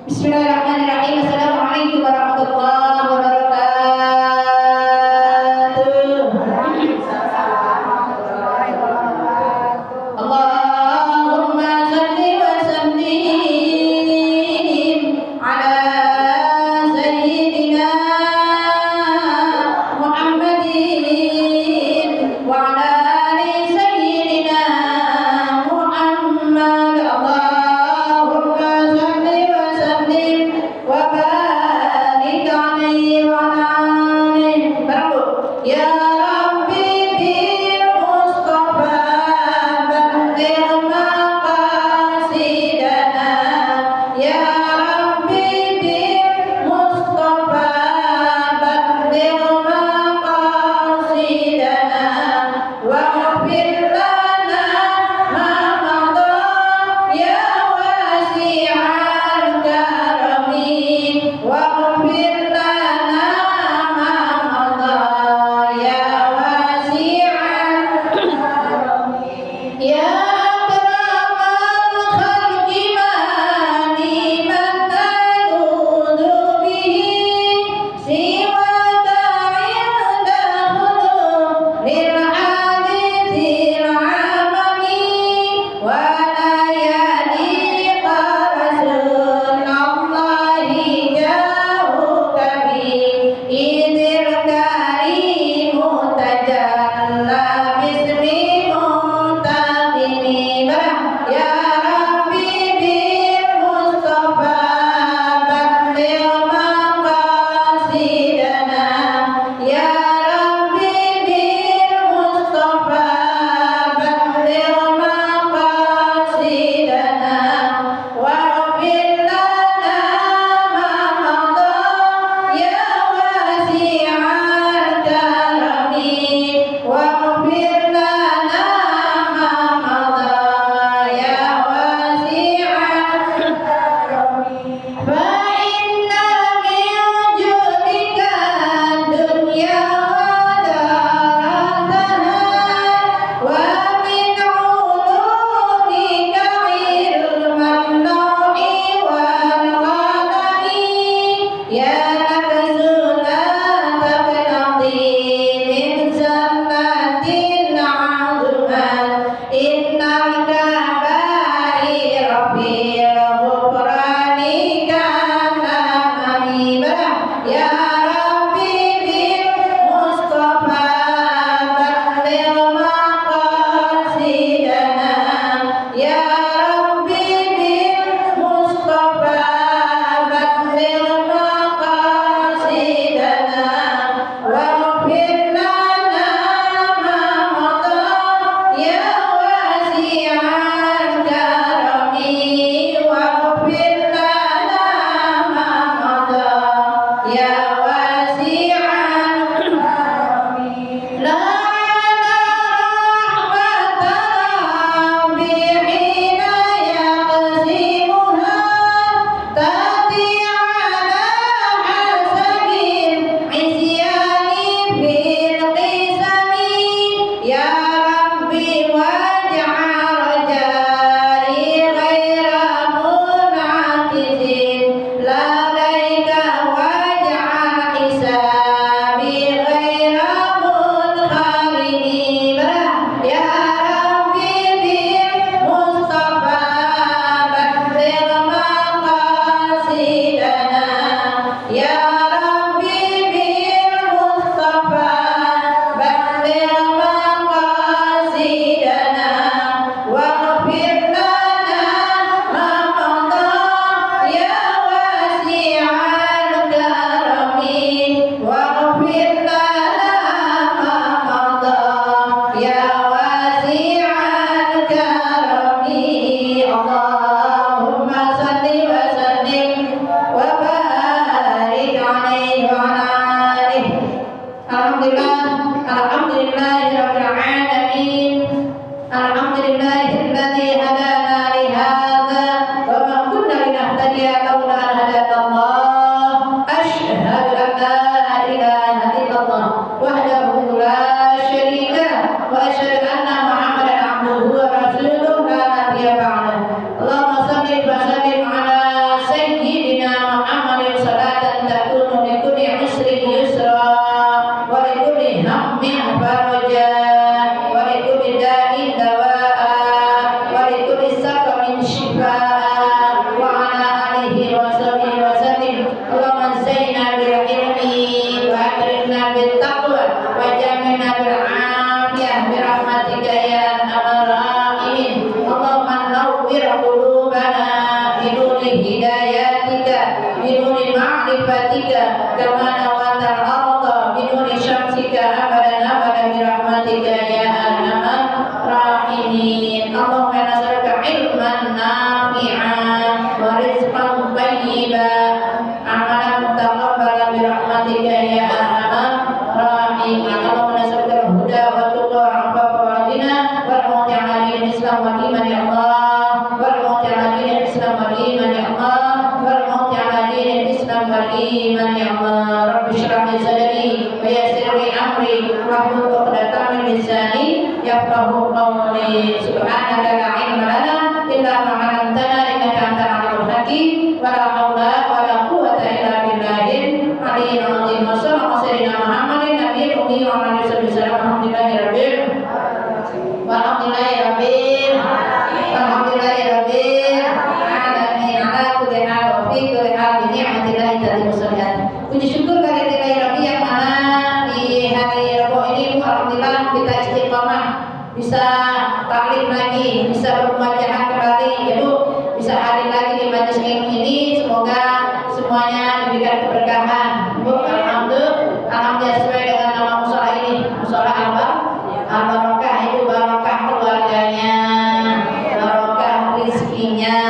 Bismillahirrahmanirrahim. Assalamualaikum warahmatullahi wabarakatuh. Allahumma salli wa sallim ala sayyidina Muhammadin wa ala ali sayyidina Muhammad. Allahumma salli wa sallim wa barik alaihi wa ala alihi. Ya Rabbi bil Mustafa balligh maqasidana. Ya Rabbi bil Mustafa balligh maqasidana. Waghfir lana ma madha ya wasi'al karami. Waghfir lana ma madha ya wasi'al karami. Ya akramal khalqi mani man a'udhu bihi siwaka 'inda huduril hadithil 'amami. Wa la yaliqa rasulallahi jauka bi idil karimu tajalla bismi muntaqimi. Ya Rabbi bil Mustafa balligh maqasidana. Ya Rabbi bil Mustafa balligh maqasidana. Waghfir lana ma madha ya wasi'al karami. Waghfir lana ma madha ya wasi'al karami. Fa inna min judika dunya wa darataha wa min ulumika ilman lawhi wal qalami. Ya nakzuna taqnati min jannatin 'aduman innal kabaira fil ghufrani kana amima. Ya Rabbi bil Mustafa balligh maqasidana. Ya Rabbi bil Mustafa balligh maqasidana. Waghfir lana ma madha ya wasi'al karami. Waghfir lana ma madha ya wasi'al karami. La rahmata rabbi hina yaqsimuha tati ala hasabil isyani fil qisami. Ya Rabbi waj'al rajai ghaira mun'akizin ladaika waj'al hisabi ghaira munqarini. Ya Rabbi bil Mustafa balligh maqasidana. Ya Rabbi bil Mustafa balligh maqasidana. Waghfir lana ma madha ya wasi'al karami. Waghfir lana ma madha ya wasi'al karami. Allahumma salli wa sallim wa barik alaihi wa ala alihi. Alhamdulillah, alhamdulillahirabbil alamin. Alhamdulillahilladzi hadana li hadza wa ma kunna linahtadiya laula an hadanallah. Asyhadu an la ilaha illallah wahdahu la syarika lahu wa asyhadu anna Muhammadan abduhu wa rasuluhu la nabiyya ba'dahu. Allahumma salli wa sallim ala sayyidina hidayatika binuri ma'rifatika kama nawatal arda binuri syamsika abadan abadan birahmatika ya arhamar rahimin. Allahumma nas'aluka ilman nafi'an wa rizqan thayyiban amalan mutaqabbalan birahmatika ya arhamar rahimin. Allahumma nas'aluka al-huda wa tuqa wa afafa wa ghina wal mauti ala dinil Islam wal iman ya Allah wal mauti ala dinil Islam wal iman ya Allah wal mauti ala dinil Islam wal iman ya Allah. Rabbi shrah li sadri wa yassir li amri wahlul 'uqdatam min lisani yafqahu qawli. Subhanaka la ilma lana illa ma 'allamtana innaka antal alimul hakim wa la haula wa la quwwata illa billahil aliyyil azim. Sallallahu alaihi wa sallam Muhammadin nabiyil ummi wa ala alihi wasallam. Alhamdulillahi rabbil alamin ala kulli hal wa fi kulli hal bi ni'matillahi tatimmu shalihat. Puji syukur kehadirat Rabbi yang mana di hari Rabu ini alhamdulillah kita istiqomah bisa taklim lagi, bisa bermuajahah kembali ya Bu, bisa hadir lagi di majelis ilmu ini. Semoga semuanya diberikan keberkahan Bu. Alhamdulillah sesuai dengan nama mushola ini, mushola al-barakah. Itu barokah keluarganya, barokah rizkinya,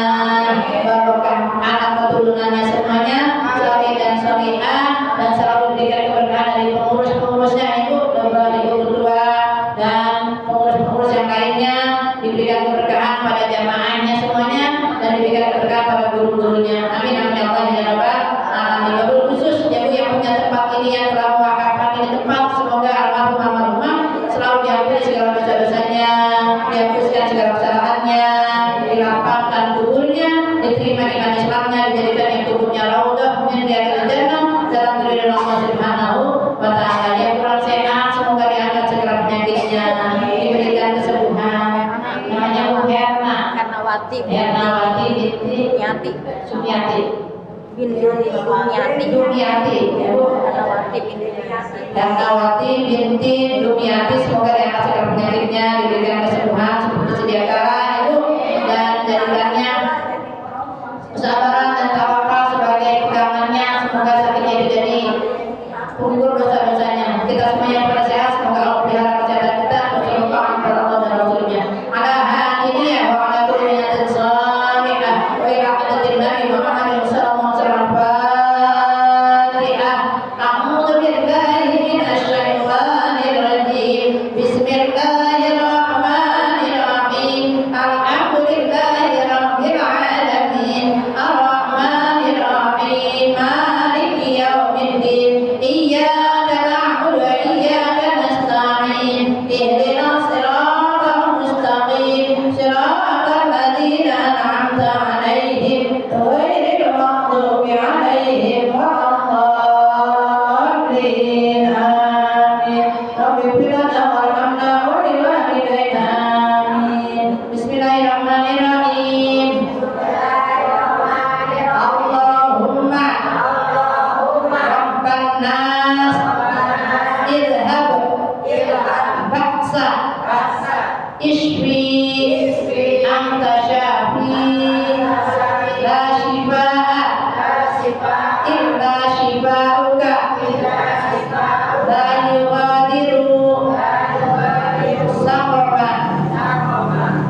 barokah anak keturunannya semuanya saleh dan salihah, dan selalu diberikan keberkahan dari pengurus-pengurusnya Ibu, dan Ibu ketua dan pengurus-pengurus yang lainnya, diberikan keberkahan pada jamaahnya semuanya, dan diberikan keberkahan pada guru-gurunya. Amin amin ya Allah ya rabbal alamin. Wabil khusus ya Bu yang punya tempat ini, yang telah mewakafkan ini tempat, semoga almarhumah selalu diampuni segala dosa-dosanya, dihapuskan segala kesalahannya, dilapangkan kuburnya, diterima iman Islamnya, dijadikan yang kuburnya raudhah min riyadil jannah dalam ridho Allah Subhanahu wa taala. Yang kurang sehat semoga diangkat segala penyakitnya, diberikan kesembuhan. Namanya Bu Hernawati binti Sumiati Hernawati binti Dumiati, semoga diangkat segala penyakitnya, diberikan kesembuhan seperti sedia kala Ibu, dan jadikannya kesabaran dan tawakal sebagai pegangannya. Semoga sakitnya jadi punggur dosa-dosanya. Kita semuanya pada sehat, semoga Allah pelihara kesehatan kita. Wassalamualaikum kepada Allah dan Rasulnya. Ala hadiniya wa ala kulli niyatin salihah wa ila hadratin Nabi Muhammad sallallahu alaihi wasallam. Fatihah. A'udzu billahi minasy syaithanir rajim. Bismillahirrahmanirrahim. Alhamdulillahi rabbil alamin. Arrahmanir rahim. Maliki yaumiddin. Iyyaka na'budu wa iyyaka nasta'in. Ihdinas siratal mustaqim. Siratal ladzina an'amta 'alaihim ghairil maghdubi 'alaihim waladdallin. Amin. Rabbi ighfir lana warhamna wa liwalidayna. Amin. Bismillahirrahmanirrahim. Allahumma Rabban nas idhab baksa ishfi anta syafi la shifaa illa shifauka la yughadiru saqaman.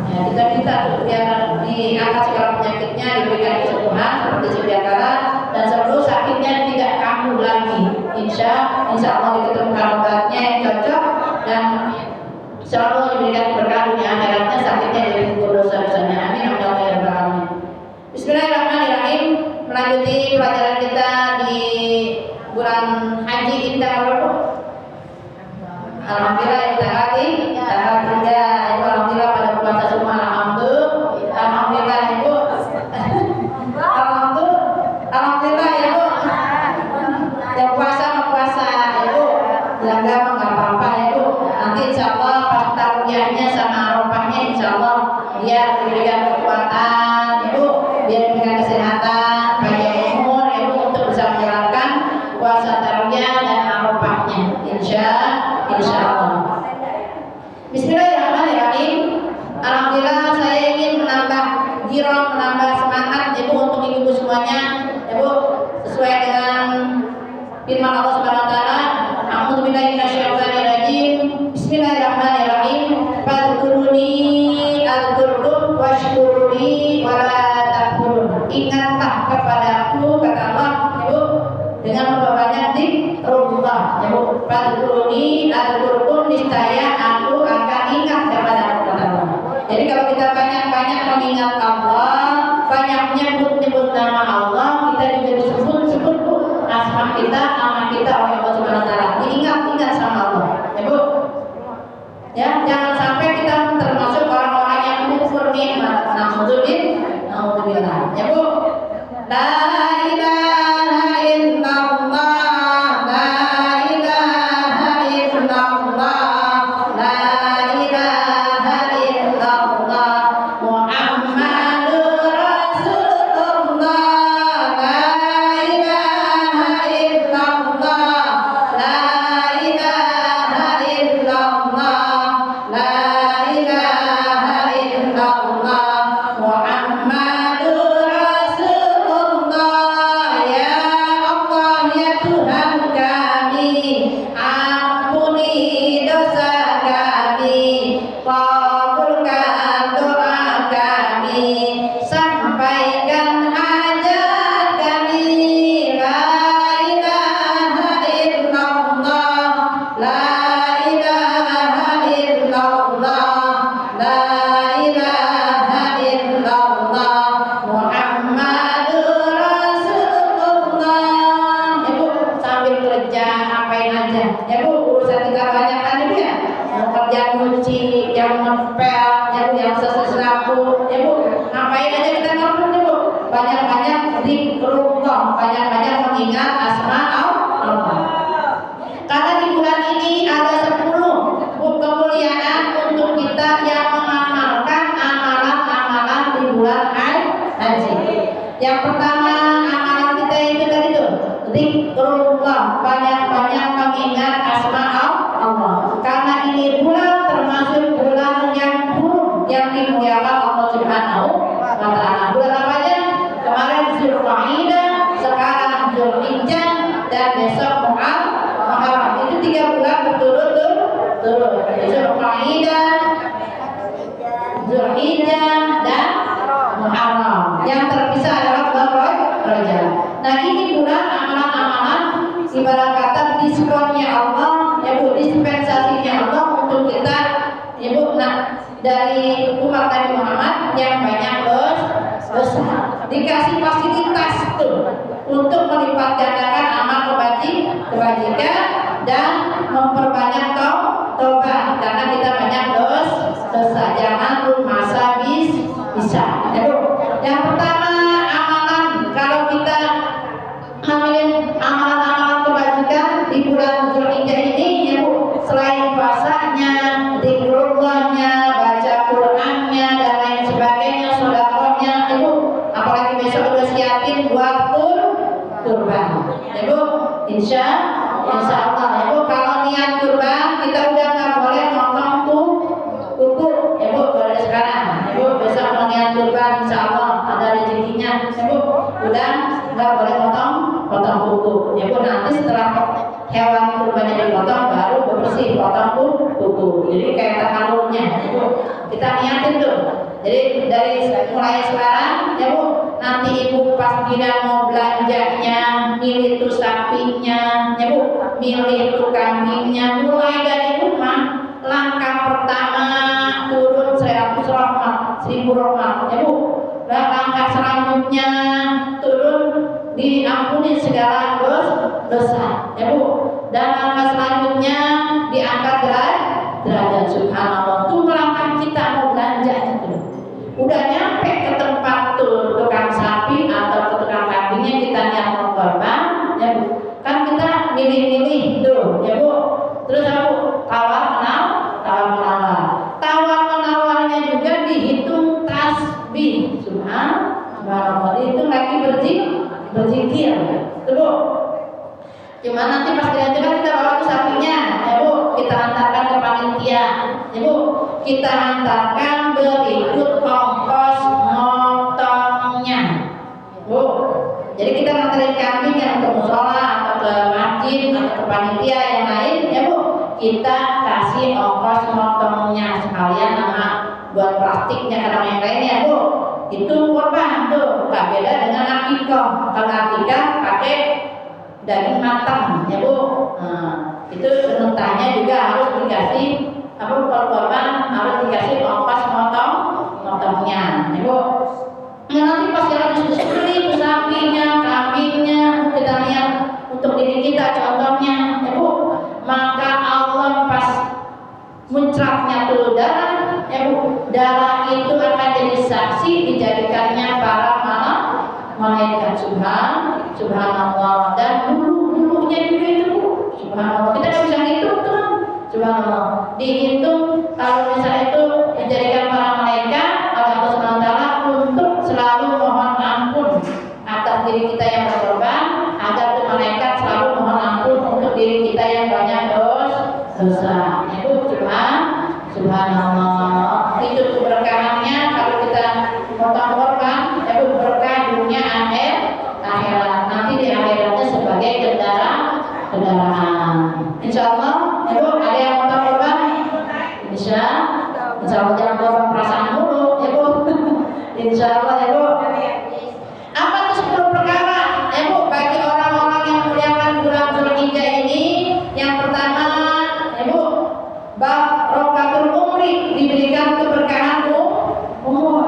Ya, kita minta biar diangkat segala penyakitnya, diberikan kesembuhan seperti sedia kala, dan selalu sakitnya tidak kambuh lagi. Insya Allah diketemukan obatnya yang cocok, dan selalu diberikan keberkahan dunia akhiratnya, sakitnya dari kubur dosa-dosanya. Amin amin ya rabbal alamin. Bismillahirrahmanirrahim. Melanjuti pelajaran kita di bulan haji kita berapa? Alhamdulillah kita lagi tanggal 3 itu alhamdulillah pada puasa semua. Alhamdulillah Ibu. Alhamdulillah Ibu. Yang puasa mau puasa Ibu, yang enggak mau nggak apa-apa Ibu. Nanti insya Allah pas tarwiyahnya sama arafahnya insya Allah dia diberikan kekuatan Ibu, dia diberikan kesehatan, panjang umur Ibu untuk bisa menjalankan puasa tarwiyah dan arafahnya insya Allah. Bismillahirrahmanirrahim. ibu semuanya, ya Bu, sesuai dengan firman Allah Subhanahu wa taala, a'udzu billahi minasyaitonir rajim. Bismillahirrahmanirrahim. Fadhkuruni adzkurkum washkuruni wala takfurun. Ingatlah kepadaku, kata Allah, ya Bu, dengan memperbanyak zikrullah, ya Bu. Fadhkuruni adzkurkum, niscaya aku akan ingat kepadamu, kata Allah. Jadi kalau kita banyak-banyak mengingat Allah, banyak nyebut nama Allah, kita juga disebut asma kita, nama kita oleh Allah Subhanahu wa taala. Diingat-ingat sama Allah, ya Bu. Ya, jangan sampai kita termasuk orang-orang yang kufur nikmat. Naudzubillah. Ya Bu. La ilaha illallah, la ilaha illallah, la ilaha illallah, Muhammadur Rasulullah, la ilaha illallah, la ilaha illallah, la ilaha illallah, Muhammadur Rasulullah. Ya Allah, ya Tuhan kami, ampuni dosa kami, kabulkan doa kami, sampaikan hajat kami. La ilaha illallah, la ilaha illallah, la ilaha illallah, Muhammadur Rasulullah. Ya Bu, sambil kerja ngapain aja, ya Bu, urusan kita banyak kan Ibu ya, mau kerja nyuci, yang ngepel, ya Bu, yang sesapu, ya Bu, ngapain aja kita ngelakuin, ya Bu, banyak-banyak zikrullah, banyak-banyak mengingat asma Allah. Karena di bulan ini ada 10 kemuliaan untuk kita yang mengamalkan amalan-amalan di bulan haji. Yang pertama, amalan kita itu tadi tuh zikrullah, banyak-banyak mengingat asma Allah. Karena ini bulan termasuk bulan yang buruk yang dimuliakan Allah Subhanahu wa taala. Bulan apa aja? Kemarin Zulqa'dah, sekarang Zulhijjah, dan besok Muharram. Itu 3 bulan berturut-turut. Zulqa'dah, Zulhijjah, dan Muharram. Yang terpisah adalah bulan Rajab. Nah, ini bulan amalan-amalan, ibarat kata diskonnya Allah, ya Bu, dispensasinya Allah untuk kita, ya Bu. Nah, dari umat Nabi Muhammad yang banyak dosa, dikasih fasilitas tuh untuk melipat gandakan amal kebajikan dan memperbanyak taubat karena kita banyak dosa. Jangan masa bisa, ya Bu. Yang pertama, amalan, kalau kita ngambilin amalan-amalan kebajikan di bulan Zulhijjah ini, ya Bu, selain puasanya, zikrullahnya, baca Qur'annya, dan lain sebagainya, sedekahnya, ya Bu. Apalagi besok udah siapin buat kurban, ya Bu. Insya Allah, ya Bu. Kalau niat kurban, kita udah nggak boleh motong kuku, ya Bu, dari sekarang, ya Bu. Besok mau niat kurban, insya Allah ada rezekinya, ya Bu. Udah nggak boleh potong kuku, ya Bu. Nanti setelah hewan kurbannya dipotong, baru bersih potong kuku. Jadi kayak tahalulnya, ya Bu. Kita niatin tuh. Jadi dari mulai sekarang, ya Bu, nanti Ibu pas tidak mau belanjanya, milih tuh sapinya, ya Bu, milih tuh kambingnya, mulai dari rumah. Langkah pertama turun 100 rahmat, 1000 rahmat, ya Bu. Dan langkah selanjutnya turun diampuni segala dosa, ya Bu. Dan langkah selanjutnya diangkat derajat, subhanallah. Tuh melangkah kita mau belanja itu. Udah nyampe ke tempat tuh tukang sapi atau ke tukang kambingnya, kita niat mau korban, ya Bu. Kan kita milih-milih tuh, ya Bu. Terus ya Bu, tawar menawarnya juga dihitung tasbih, subhanallah. Itu lagi berzikir, tuh Bu. Cuma nanti pas kita bawa tuh sapinya, ya Bu, kita antarkan ke panitia, ya Bu. Kita antarkan berikut ongkos motongnya, Bu. Jadi kita nganterin kambing yang ke musola atau ke masjid atau ke panitia yang lain, ya Bu, kita kasih ongkos motongnya sekalian sama buat plastiknya karena yang lainnya Bu. Itu korban tuh, nggak beda dengan akikah. Kalau akikah pakai daging matang, ya Bu. Nah, itu untahnya juga harus dikasih apa korban harus dikasih ongkos motongnya, ya Bu. Ya, nanti pas jalan disembelih sapinya, kambingnya, kita lihat untuk diri kita contohnya, ya Bu. Maka Allah pas muncratnya tuh darah, ya Bu, darah itu akan jadi saksi dijadikannya para malaikat. Subhanallah. Dan bulu-bulunya juga itu Bu, subhanallah. Kita nggak bisa ngitung tuh, subhanallah. Dihitung kalau misalnya itu dijadikan para malaikat oleh Allah Subhanahu wa taala untuk selalu mohon ampun atas diri kita yang berkorban, agar tuh malaikat selalu mohon ampun untuk diri kita yang banyak dosa. Itu subhanallah. Itu keberkahannya kalau kita potong korban, itu berkah dunia akhirat. Nanti di akhiratnya sebagai kendaraan. Insyaallah, Ibu ada yang potong korban? Insyaallah jangan korban perasaan dulu, Ibu. Insyaallah, Ibu. Apa itu 10 perkara, Ibu, bagi orang-orang yang memuliakan bulan Dzulhijjah ini? Yang pertama, Ibu, barokatul umri, diberikan keberkahan umur.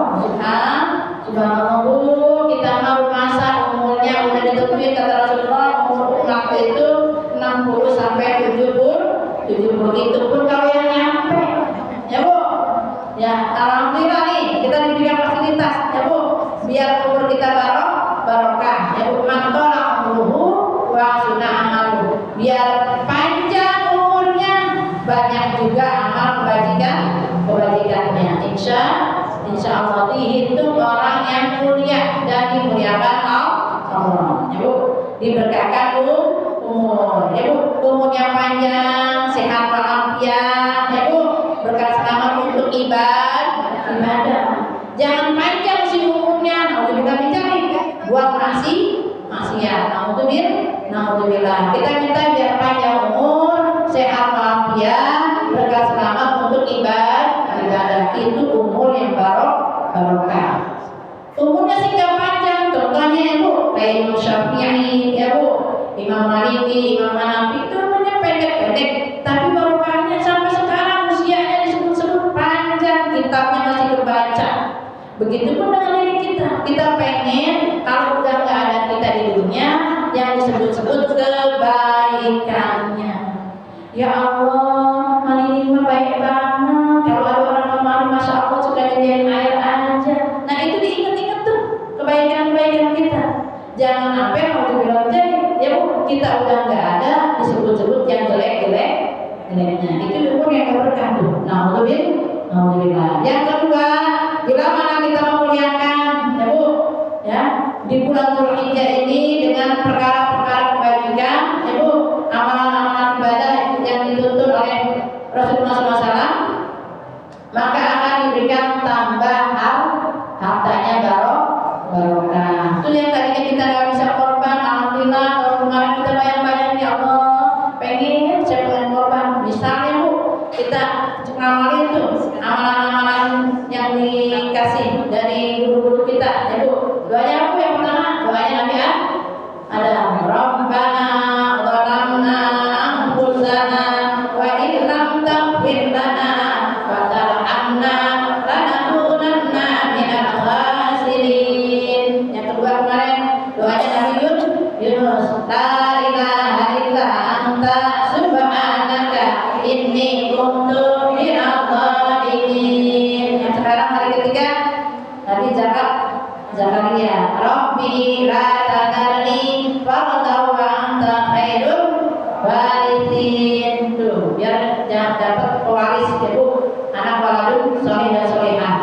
Subhanallah Bu, kita mau masa umurnya udah ditentuin kata Rasulullah, umur umat itu 60 sampai 70 itu pun kalau yang nyampe, ya Bu. Ya, alhamdulillah nih kita diberikan fasilitas, ya Bu, biar umur kita barokah, ya Bu. Mantola umruhu wa sunah amalu, biar panjang umurnya, banyak juga amal kebajikannya. Insya Allah dihitung orang yang mulia dan dimuliakan Allah, ya Bu. Diberkahkan umur, ya Bu, umurnya panjang, sehat walafiat, ya Bu, berkat selamat untuk ibadah. Jangan panjang sih umurnya, naudzubillah mencari buat maksiat. Naudzubillah. Kita minta biar panjang umur, sehat walafiat, berkat selamat untuk ibadah. Itu umur yang barokah. Umurnya sih nggak panjang, contohnya ya Bu, kayak Imam Syafi'i, ya Bu, Imam Maliki, Imam Hanafi, itu umurnya pendek-pendek, tapi barokahnya sampai sekarang usianya disebut-sebut panjang, kitabnya masih kebaca. Begitupun dengan diri kita. Kita pengen kalau udah nggak ada kita di dunia, yang disebut-sebut kebaikannya. Ya Allah, ini mah baik banget. Kalau ada orang kemarin, masya Allah suka nyediain air aja. Nah itu diingat-ingat tuh kebaikan-kebaikan kita. Jangan sampai mau dibilang jadi, ya Bu, kita udah nggak ada disebut-sebut yang jeleknya. Itu umur yang berkah tuh. Alhamdulillah. Yang kedua, bila mana kita memuliakan, ya Bu, ya di bulan Dzulhijjah ini dengan perkara-perkara kebajikan, ya Bu, amalan-amalan ibadah yang dituntut oleh Rasulullah SAW, maka akan diberikan tambahan hartanya barokah. Itu yang tadinya kita nggak bisa korban, alhamdulillah kalau kemarin kita bayang-bayang, ya Allah pengen saya pengen korban. Misalnya Bu, kita ngamalin tuh amalan-amalan yang dikasih dari guru-guru kita, ya Bu. Doanya apa yang pertama? Doanya Nabi ada Rabbana zalamna anfusana wa in lam taghfir lana wa tarhamna lanakunanna minal khasirin. Yang kedua kemarin doanya Nabi Yunus, la ilaha illa anta subhanaka inni kuntu minadh dhalimin. Yang sekarang hari ketiga Nabi Zakaria, Rabbi la tadarni fardaw wa anta khairul warithin. Tuh, biar jangan dapat pewaris, ya Bu, anak waladun soleh dan solehah.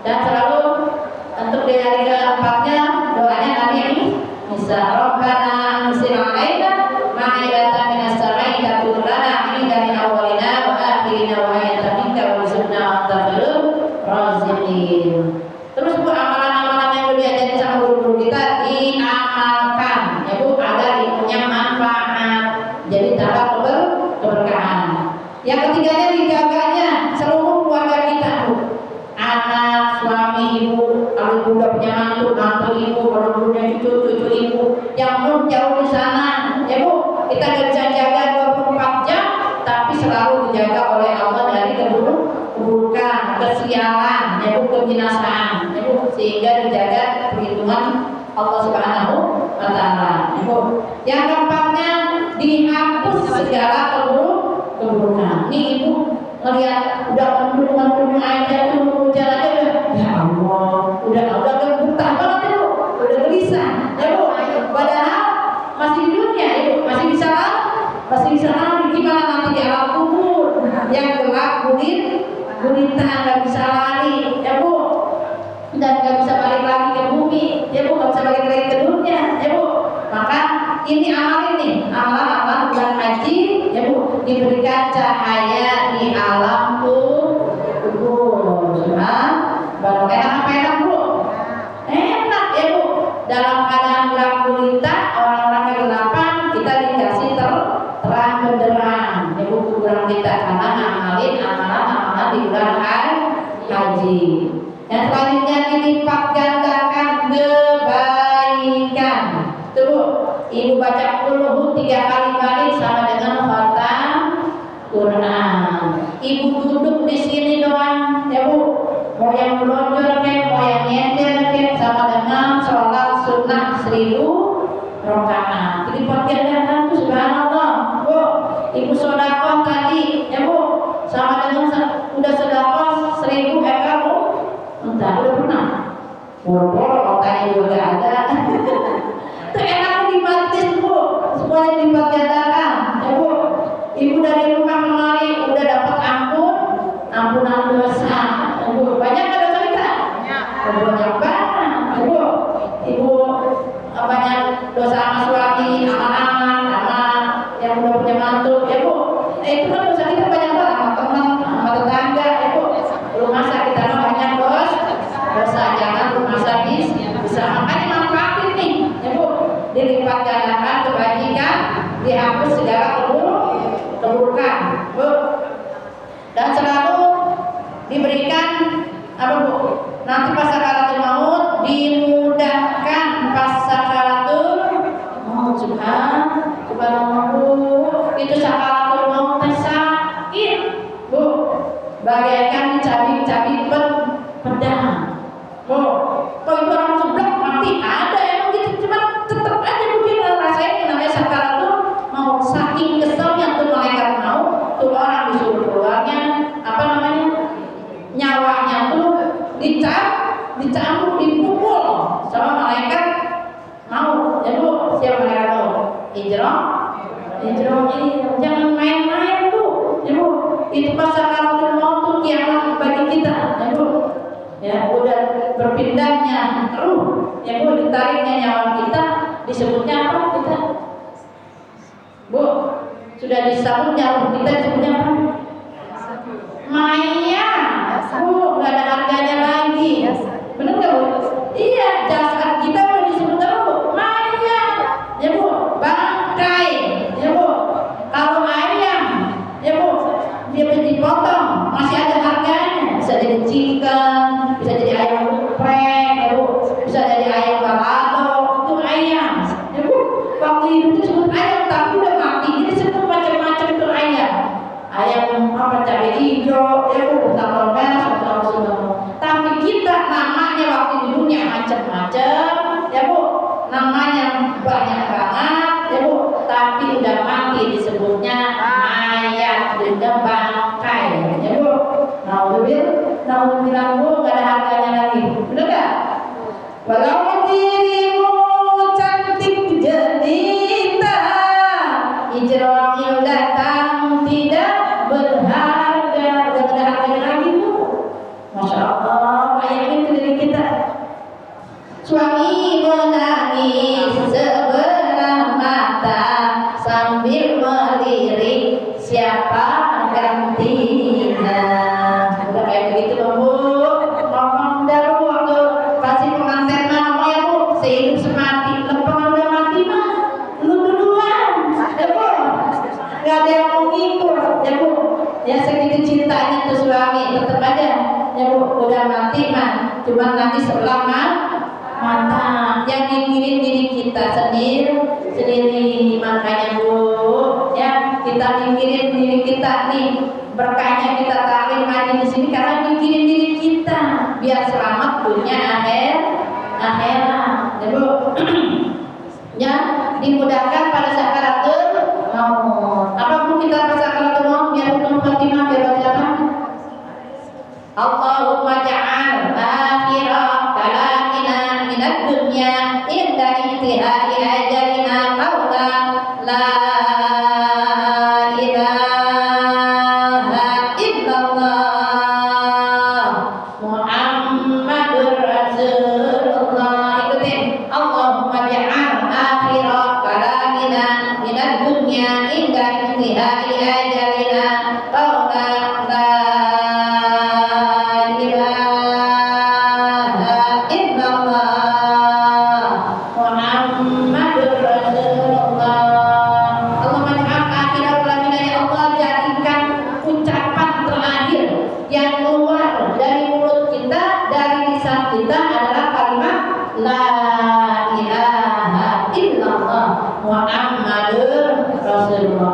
Dan selalu untuk di hari keempatnya doanya Nabi Isa, Rabbana anzil alaina ma'idatan minas samai takun lana inda min awwalina wa akhirina wa ayatan minka warzuqna wa anta khairur raziqin. Terus Bu, amalan-amalan yang diajarin sama guru-guru kita di ibu yang belum jauh di sana, ya Bu, kita nggak bisa jaga 24 jam, tapi selalu dijaga oleh Allah dari keburukan, kesialan, ya Bu, kebinasaan, ya Bu, sehingga dijaga perlindungan Allah Subhanahu wa Ta'ala, ya Bu. Yang keempatnya, dihapus segala keburukan. Nih Ibu ngelihat udah mendung aja tuh hujan aja udah, ya Allah, udah betah banget ya Bu, udah gelisah, ya Bu. Padahal masih di dunia, ya Bu, masih bisa lari. Gimana nanti di alam kubur yang gelap gulita, nggak bisa lari, ya Bu, dan nggak bisa balik lagi ke bumi, ya Bu, nggak bisa balik lagi ke dunia, ya Bu. Maka ini amalan bulan haji, ya Bu, diberikan cahaya di alam kubur. Baru enak Bu, enak ya Bu. Dalam keadaan gelap gulita, orang-orang kegelapan, kita dikasih terang benderang, ya Bu, kuburan kita, karena ngamalin amalan di bulan haji. Yang selanjutnya, dilipat gandakan kebaikan. Tuh Bu, Ibu baca qul 3 kali balik sama dengan khatam Quran. Ibu duduk di sini doang, ya Bu. Mau yang melonjor mau yang nyender sama dengan sholat sunnah 1000 rakaat. Jadi gandakan tuh subhanallah, Bu. Ibu sedekah tadi, ya Bu, sama dengan udah sedekah 1000 ekor. Entah udah pernah. Boro-boro otaknya juga ada. Itu enaknya dibaptis Bu, semuanya dilipat gandakan, ya Bu. Ibu dari rumah kemari udah dapat ampunan dosa, ya Bu. Banyak nggak dosa kita? Banyak banget, ya Bu. Ibu banyak dosa sama suami, sama anak, sama yang udah punya mantu, ya Bu. Itu kan dosa kita banyak banget, sama teman, sama tetangga, ya Bu. Rumah sakit kita banyak dosa, jangan rumah sakit bisa, makanya manfaatin nih, ya Bu. Dilipat gandakan kebajikan, dihapus segala keburukan, Bu. Dan selalu diberikan apa Bu? Nanti pas sakaratul maut dimudahkan pas sakaratul maut. Subhanallah Bu. Itu sakaratul maut sakit Bu, bagaikan dicabik-cabik pedang Bu. Kalau itu orang sebelah mati ada emang gitu, cuma tetap aja mungkin rasain namanya sakaratul maut. Saking keselnya tuh malaikat maut, tuh orang disuruh keluarnya apa namanya, nyawanya tuh dicambuk, dipukul sama malaikat maut, ya Bu. Siapa malaikat maut? Ijrah ini jangan main-main tuh, ya Bu. Itu pas sakaratul maut tuh kiamat bagi kita, ya Bu. Ya, udah berpindahnya ruh, ya Bu, ditariknya nyawa kita, disebutnya apa kita? Bu, sudah disebutnya ruh kita, disebutnya apa? Maya, Bu, nggak ada harganya lagi. Bener nggak Bu? Iya, jasad kita udah disebut apa Bu? Maya, ya Bu. Bangkai, ya Bu. Kalau ayam, ya Bu, dia dipotong masih ada harganya, bisa jadi chicken, bisa jadi ayam geprek, ya Bu, bisa jadi ayam balado, itu ayam, ya Bu. Waktu hidup itu disebut ayam, tapi udah mati ini disebut macam-macam itu ayam. Ayam apa, cabai hijau, ya Bu, sambal merah, sambal semua. Tapi kita namanya waktu di dunia macam-macam, ya Bu, namanya banyak banget, ya Bu. Tapi udah mati disebutnya mayat, udah bangkai, ya Bu. Nauzubillah Bu, nggak ada harganya lagi, bener nggak? Walau dirimu cantik jelita, Ijra'il datang tidak berharga, udah nggak ada harganya lagi Bu. Masya Allah, bayangin ke diri kita. Suami menangis sebelah mata sambil melirik siapa gantinya. Udah kayak begitu dong Bu. Ngomong dah Bu, waktu kasih pengantin mama ya Bu, sehidup semati. Lempengan udah mati mah, lu duluan, ya Bu. Gak ada yang mau ngikut, ya Bu. Ya segitu cintanya tuh suami, tetep aja, ya Bu. Udah mati mah, cuma nanti sebelah mata. Yang mikirin diri kita kita sendiri. Makanya Bu, ya kita mikirin diri kita nih, berkahnya kita taklim ngaji di sini karena mikirin diri kita biar selamat dunia akhirat. Ya Bu, ya dimudahkan pada sakaratul maut. Apa Bu kita pada sakaratul maut biar husnul khatimah biar baca apa? Allahumma ja'al akhirah kalamina minad dunya inda intihai ajalina qawla la ilaha illallah Muhammadur Rasulullah. Ikutin, Allahumma ja'al akhirah kalamina minad dunya inda intihai ajalina qawla la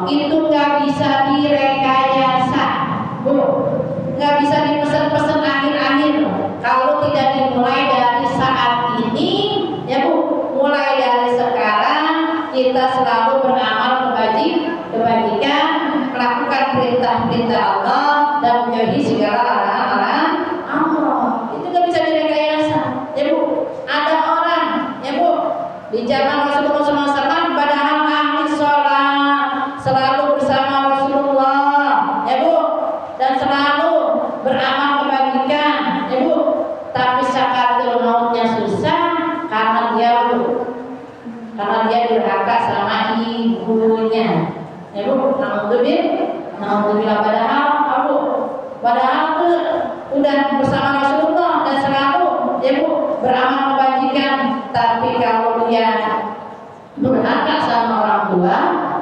itu nggak bisa direkayasa, Bu, nggak bisa dipesan-pesan akhir-akhir. Kalau tidak dimulai dari saat ini, ya Bu, mulai dari sekarang kita selalu beramal kebajikan, melakukan perintah-perintah Allah dan menjauhi segala larangan Allah. Itu nggak bisa direkayasa, ya Bu. Ada orang, ya Bu, di zaman Rasulullah SAW, padahal ahli sholat, selalu bersama Rasulullah, ya Bu, dan selalu beramal kebajikan, ya Bu. Tapi sakaratul mautnya susah karena dia durhaka sama ibunya, ya Bu. Alhamdulillah, padahal tuh udah bersama Rasulullah dan selalu, ya Bu, beramal kebajikan. Tapi kalau dia durhaka sama orang tua,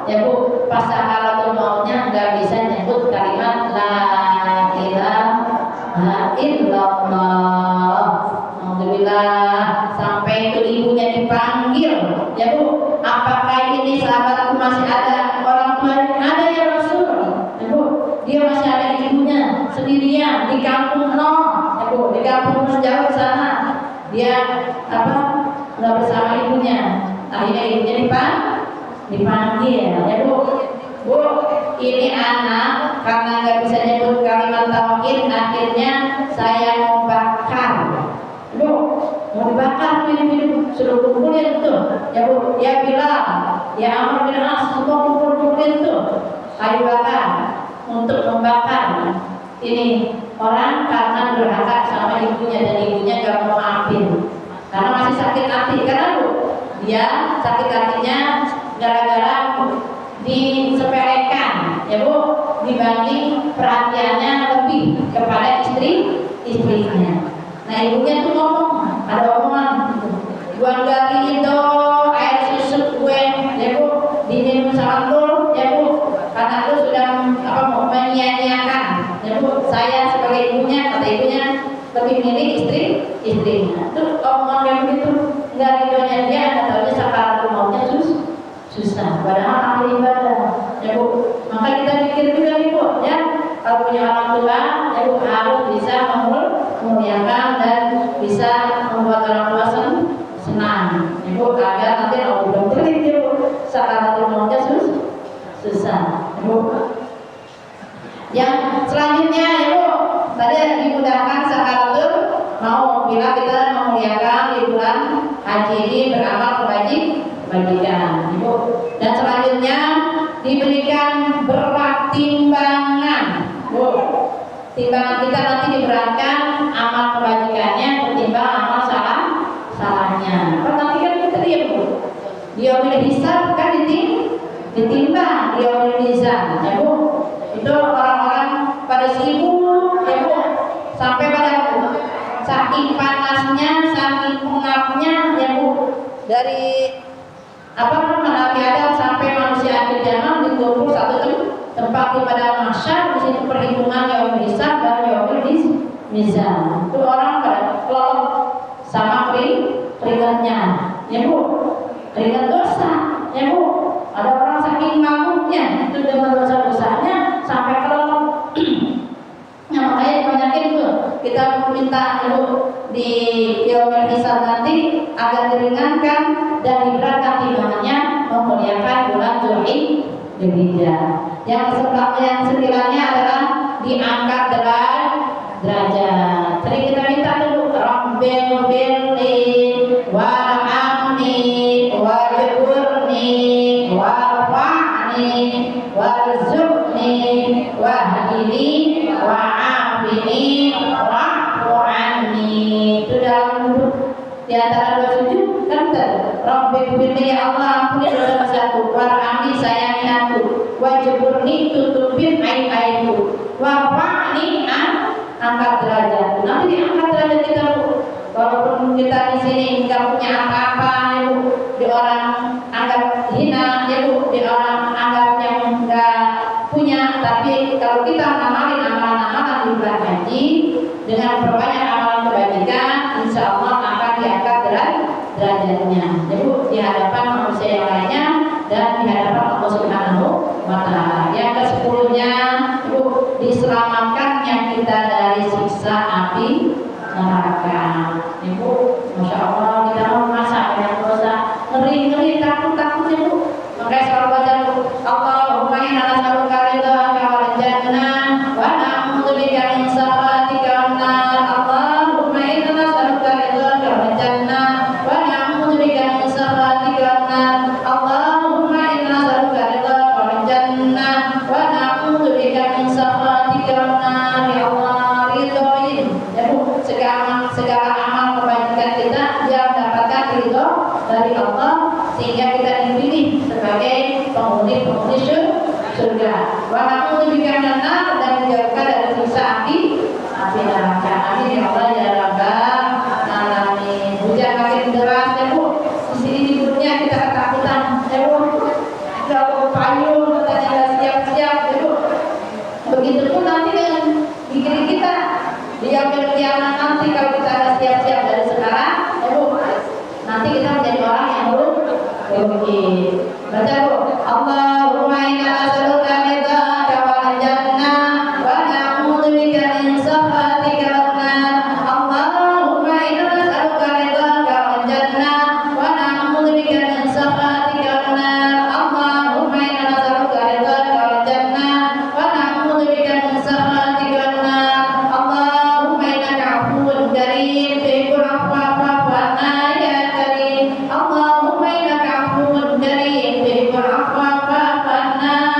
ya Bu, pas sakaratul mautnya nggak bisa nyebut kalimat la ilaha illallah. Alhamdulillah, sampai itu ibunya dipanggil, ya Bu, apakah ini sahabatku masih ada orang tua? Ada ya Rasul, ya Bu, dia masih ada ibunya sendirian di kampung ya Bu, di kampung jauh di sana, dia nggak bersama ibunya. Akhirnya ibunya dipanggil, ya Bu, ini anak karena nggak bisa nyebut kalimat tauhid, akhirnya saya mau bakar. Bu, mau dibakar ini suruh kumpulin tuh, ya Bu, ya Bilal, ya Amr bin As, semua kumpulin tuh kayu bakar untuk membakar ini orang karena durhaka sama ibunya dan ibunya gak mau maafin karena masih sakit hati. Karena Bu, dia sakit hatinya gara-gara disepelekan, ya Bu, dibanding perhatiannya lebih kepada istrinya. Nah ibunya tuh ngomong, ada omongan, gua gali itu air susu gue, ya Bu, diminum sama lu, ya Bu, karena lu sudah mau menyia-nyiakan, ya Bu, saya sebagai ibunya, kata ibunya lebih milih istrinya. Tuh omongan kayak begitu, nggak ridhonya dia, nggak tahunya sakaratul mautnya susah. Padahal ahli ibadah, ya Bu. Maka kita pikir juga nih Bu, ya, kalau punya orang tua, ya Bu, harus bisa memuliakan dan bisa membuat orang tua senang, ya Bu, agar nanti kalau udah beli ya Bu, sakaratul mautnya susah, ya Bu. Yang selanjutnya, ya Bu, tadi dimudahkan sakaratul maut bila kita memuliakan di bulan haji ini beramal kebajikan, Ibu. Dan selanjutnya diberikan berat timbangan, Bu. Timbangan kita nanti diberatkan amal kebajikannya ketimbang amal salahnya. Kan nanti kan kita lihat Bu, dia boleh hisab kan ditimbang dia boleh hisab, ya Bu. Itu orang-orang pada sibuk, ya Bu, sampai pada saking panasnya, saking pengapnya, ya Bu, dari Nabi Adam sampai manusia akhir zaman dikumpul satu tempat di padang mahsyar. Di situ perhitungan yaumul hisab dan yaumul mizan. Itu orang pada kelop sama keringatnya, ya Bu. ringan dosa, ya Bu. Ada orang saking mabuknya itu dengan dosa-dosanya sampai kelelep. Nah, makanya kebanyakan itu kita minta Ibu di yaumul hisab nanti agar diringankan dan diberatkan timbangannya memuliakan bulan Zulhijjah. Yang sekiranya adalah diangkat derajat. Jadi kita minta dulu Rabbil birli warhamni wajburni warfa'ni warzuqni wahdini wa'afini wa'fu anni. Itu dalam di antara dua sujud kan Rabbil birli, ya Allah ampuni dosa-dosaku, warhamni sayangi aku, wajburni tutupin aib-aibku, warfa'ni angkat derajat. Nanti diangkat derajat kita Bu. Walaupun kita di sini nggak punya apa-apa ya Bu, di orang anggap hina ya Bu, di orang anggap yang nggak punya, tapi kalau kita ngamalin amalan-amalan di bulan haji dengan perbanyak amalan kebajikan, insya Allah akan diangkat derajatnya ya Bu, di hadapan manusia yang lainnya dan di hadapan Allah Subhanahu wa Ta'ala. Yang ke-10-nya Bu, diselamatkannya kita dari siksa api neraka. Ibu, masya Allah kita mau masak yang dosa ngeri takut ya Bu. Makanya selalu baca Bu, Allahumma inna nas'aluka ridhaka wal jannah wa na'udzubika min sakhatika wan nar. Allahumma inna nas'aluka ridhaka wal jannah wa na'udzubika min sakhatika wan nar. Allahumma inna nas'aluka ridhaka wal jannah wa na'udzubika min sakhatika wan nar. Ya Allah, ridhoin ya Bu segala amal kebajikan kita yang mendapatkan ridho dari Allah sehingga kita dipilih sebagai penghuni surga. Wa na'udzubika minan nar, dan dijauhkan dari siksa api neraka. Amin ya Allah ya rabbal alamin. Hujan makin deras ya Bu. Di sini tidurnya kita ketakutan ya Bu. Kalau payung katanya nggak siap-siap ya Bu. Begitupun nanti dengan diri kita di yaumul kiamat nanti kalau kita nggak siap-siap dari sekarang ya Bu, nanti kita menjadi orang yang rugi. Baca Bu, Allahumma inna nas'aluka ridhaka wal jannah wa na'udzubika min sakhatika wan nar. Allahumma inna nas'aluka ridhaka wal jannah wa na'udzubika min sakhatika wan nar. Allahumma inna nas'aluka ridhaka wal jannah wa na'udzubika min sakhatika wan nar. Allahumma innaka 'afuwwun karim tuhibbul 'afwa fa'fu 'anna ya karim. Allahumma innaka 'afuwwun karim tuhibbul 'afwa fa'fu 'anna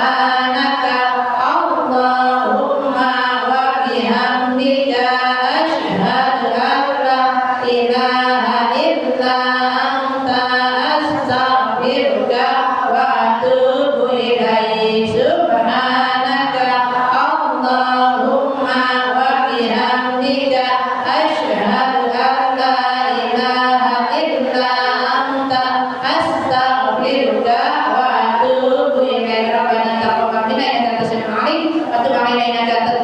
subhanaka Allahumma wa bihamdika asyhadu an la ilaha illa anta astaghfiruka wa atubu ilaik. Subhanaka Allahumma wa bihamdika asyhadu an la ilaha illa anta astaghfiruka wa atubu ilaik. Rabbana taqabbal minna innaka antas samiul alim wa tub alaina innaka antat